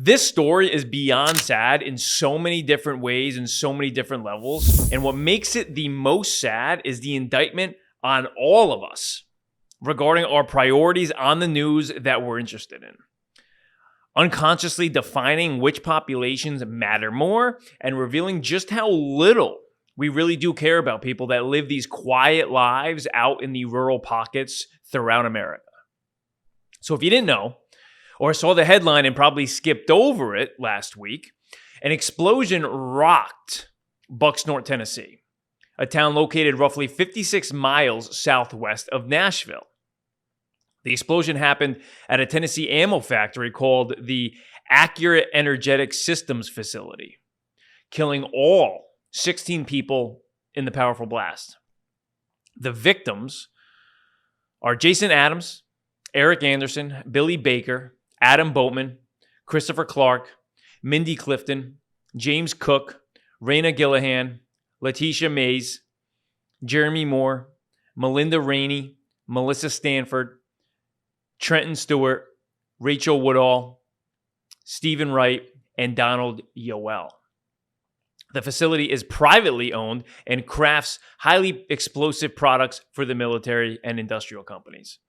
This story is beyond sad in so many different ways and so many different levels. And what makes it the most sad is the indictment on all of us regarding our priorities on the news that we're interested in. Unconsciously defining which populations matter more and revealing just how little we really do care about people that live these quiet lives out in the rural pockets throughout America. So if you didn't know, or saw the headline and probably skipped over it last week, an explosion rocked Bucksnort, Tennessee, a town located roughly 56 miles southwest of Nashville. The explosion happened at a Tennessee ammo factory called the Accurate Energetic Systems Facility, killing all 16 people in the powerful blast. The victims are Jason Adams, Eric Anderson, Billy Baker, Adam Boatman, Christopher Clark, Mindy Clifton, James Cook, Raina Gillihan, Letitia Mays, Jeremy Moore, Melinda Rainey, Melissa Stanford, Trenton Stewart, Rachel Woodall, Stephen Wright, and Donald Yoel. The facility is privately owned and crafts highly explosive products for the military and industrial companies.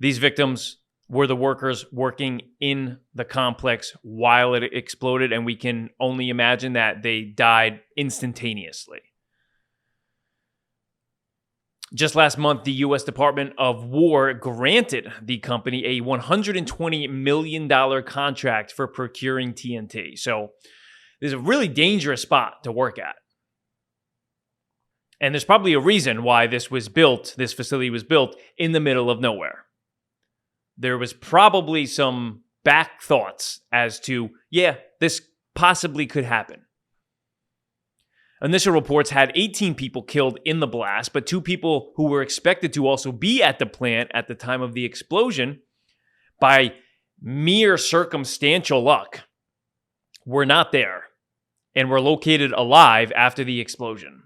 These victims were the workers working in the complex while it exploded, and we can only imagine that they died instantaneously. Just last month, the U.S. Department of War granted the company a $120 million contract for procuring TNT. So there's a really dangerous spot to work at. And there's probably a reason why this facility was built in the middle of nowhere. There was probably some back thoughts as to, this possibly could happen. Initial reports had 18 people killed in the blast, but 2 people who were expected to also be at the plant at the time of the explosion, by mere circumstantial luck, were not there and were located alive after the explosion.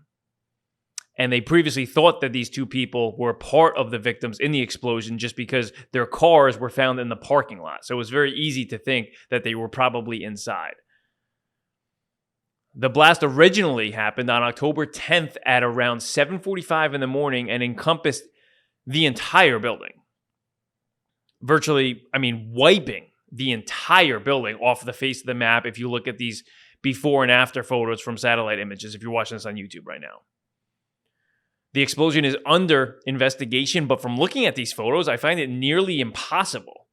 And they previously thought that these 2 people were part of the victims in the explosion just because their cars were found in the parking lot. So it was very easy to think that they were probably inside. The blast originally happened on October 10th at around 7:45 in the morning and encompassed the entire building. Wiping the entire building off the face of the map if you look at these before and after photos from satellite images, if you're watching this on YouTube right now. The explosion is under investigation, but from looking at these photos, I find it nearly impossible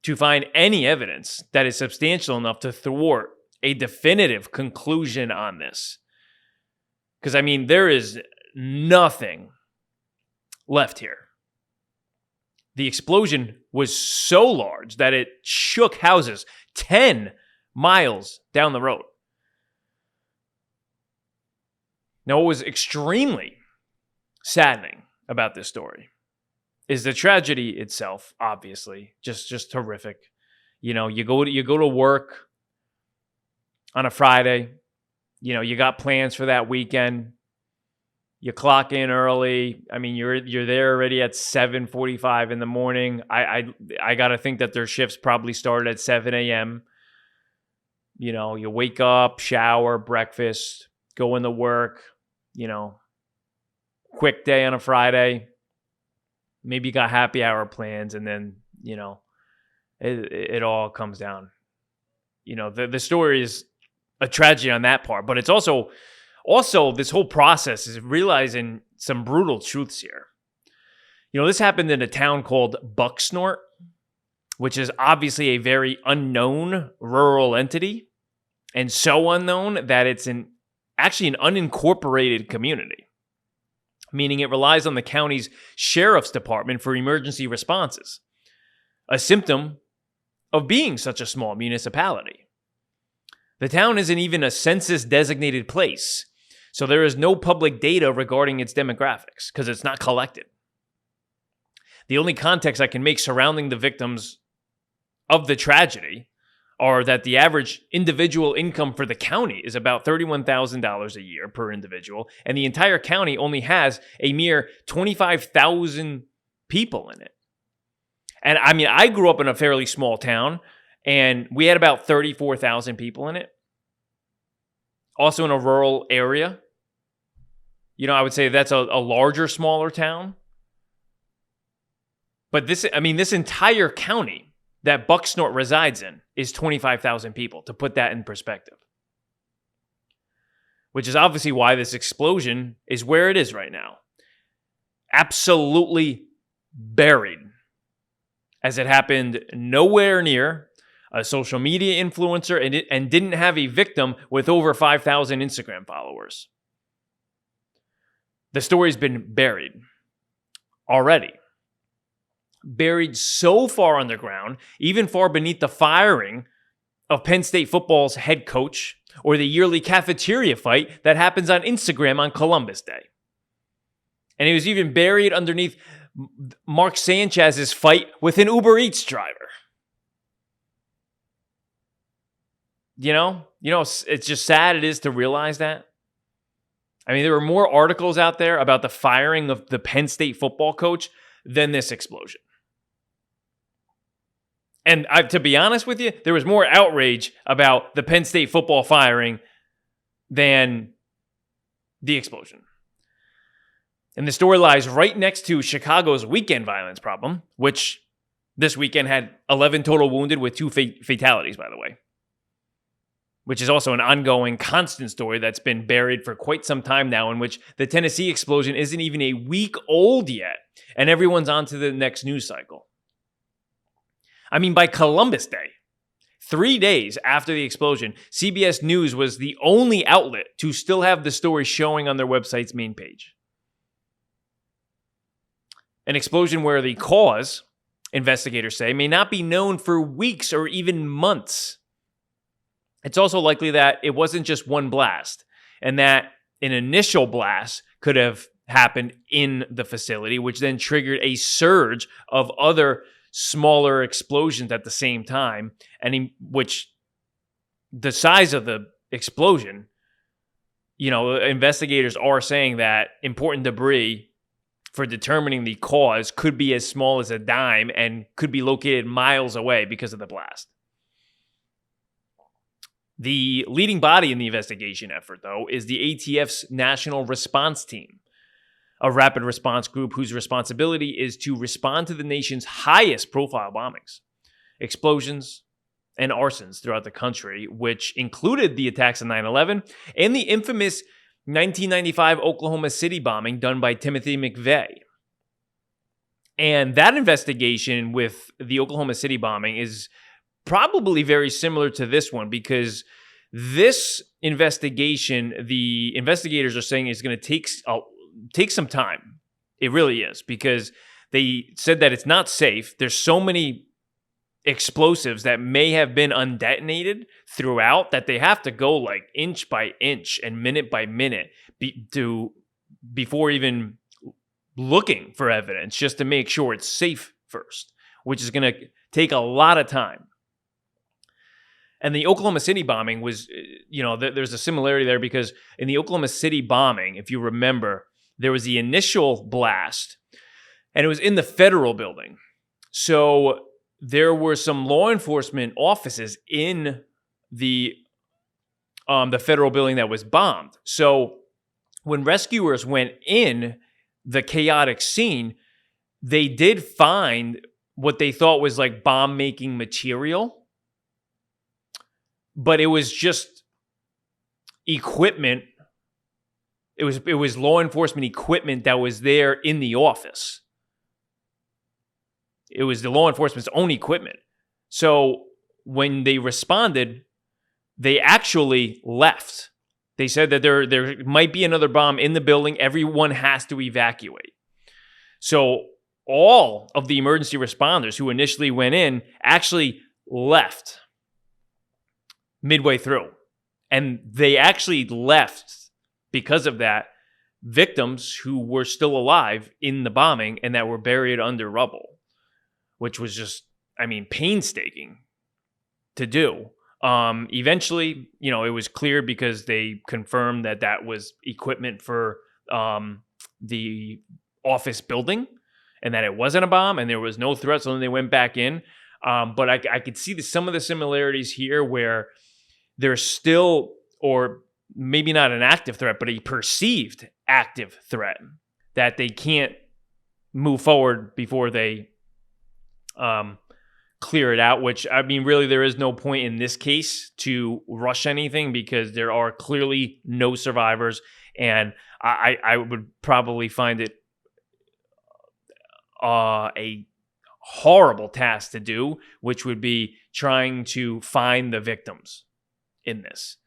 to find any evidence that is substantial enough to thwart a definitive conclusion on this. Because, there is nothing left here. The explosion was so large that it shook houses 10 miles down the road. Now, what was extremely saddening about this story is the tragedy itself, obviously, just horrific. You go to work on a Friday, you got plans for that weekend. You clock in early. You're there already at 7:45 in the morning. I got to think that their shifts probably started at 7 a.m. You wake up, shower, breakfast, go into work. Quick day on a Friday. Maybe you got happy hour plans, and then, it all comes down. The story is a tragedy on that part, but it's also this whole process is realizing some brutal truths here. This happened in a town called Bucksnort, which is obviously a very unknown rural entity, and so unknown that it's actually an unincorporated community, meaning it relies on the county's sheriff's department for emergency responses, a symptom of being such a small municipality. The town isn't even a census-designated place, so there is no public data regarding its demographics because it's not collected. The only context I can make surrounding the victims of the tragedy are that the average individual income for the county is about $31,000 a year per individual, and the entire county only has a mere 25,000 people in it. And I grew up in a fairly small town, And we had about 34,000 people in it. Also in a rural area. I would say that's a larger, smaller town. But this entire county that Bucksnort resides in is 25,000 people, to put that in perspective. Which is obviously why this explosion is where it is right now. Absolutely buried, as it happened nowhere near a social media influencer and didn't have a victim with over 5,000 Instagram followers. The story's been buried already. Buried so far underground, even far beneath the firing of Penn State football's head coach or the yearly cafeteria fight that happens on Instagram on Columbus Day. And it was even buried underneath Mark Sanchez's fight with an Uber Eats driver. It's just sad it is to realize that. There were more articles out there about the firing of the Penn State football coach than this explosion. And to be honest with you, there was more outrage about the Penn State football firing than the explosion. And the story lies right next to Chicago's weekend violence problem, which this weekend had 11 total wounded with 2 fatalities, by the way. Which is also an ongoing, constant story that's been buried for quite some time now, in which the Tennessee explosion isn't even a week old yet, and everyone's on to the next news cycle. By Columbus Day, 3 days after the explosion, CBS News was the only outlet to still have the story showing on their website's main page. An explosion where the cause, investigators say, may not be known for weeks or even months. It's also likely that it wasn't just one blast, and that an initial blast could have happened in the facility, which then triggered a surge of other smaller explosions at the same time, and which the size of the explosion, investigators are saying that important debris for determining the cause could be as small as a dime and could be located miles away because of the blast. The leading body in the investigation effort, though, is the ATF's National Response Team, a rapid response group whose responsibility is to respond to the nation's highest profile bombings, explosions, and arsons throughout the country, which included the attacks on 9/11 and the infamous 1995 Oklahoma City bombing done by Timothy McVeigh. And that investigation with the Oklahoma City bombing is probably very similar to this one, because this investigation, the investigators are saying, is going to take some time. It really is, because they said that it's not safe. There's so many explosives that may have been undetonated throughout that they have to go like inch by inch and minute by minute before even looking for evidence, just to make sure it's safe first, which is going to take a lot of time. And the Oklahoma City bombing was, there's a similarity there, because in the Oklahoma City bombing, if you remember, there was the initial blast, and it was in the federal building. So there were some law enforcement offices in the federal building that was bombed. So when rescuers went in the chaotic scene, they did find what they thought was like bomb-making material. But it was just equipment. It was law enforcement equipment that was there in the office. It was the law enforcement's own equipment. So when they responded, they actually left. They said that there might be another bomb in the building. Everyone has to evacuate. So all of the emergency responders who initially went in actually left midway through. And they actually left, because of that, victims who were still alive in the bombing and that were buried under rubble, which was just, painstaking to do. Eventually, it was clear, because they confirmed that was equipment for the office building and that it wasn't a bomb and there was no threat. So then they went back in. But I could see some of the similarities here where there's still, or maybe not an active threat, but a perceived active threat that they can't move forward before they clear it out, which, I mean, really there is no point in this case to rush anything because there are clearly no survivors, and I would probably find it a horrible task to do, which would be trying to find the victims in this.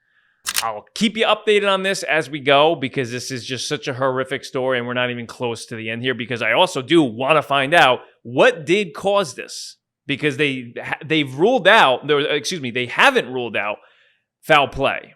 I'll keep you updated on this as we go because this is just such a horrific story and we're not even close to the end here, because I also do want to find out what did cause this, because they've ruled out, they haven't ruled out foul play.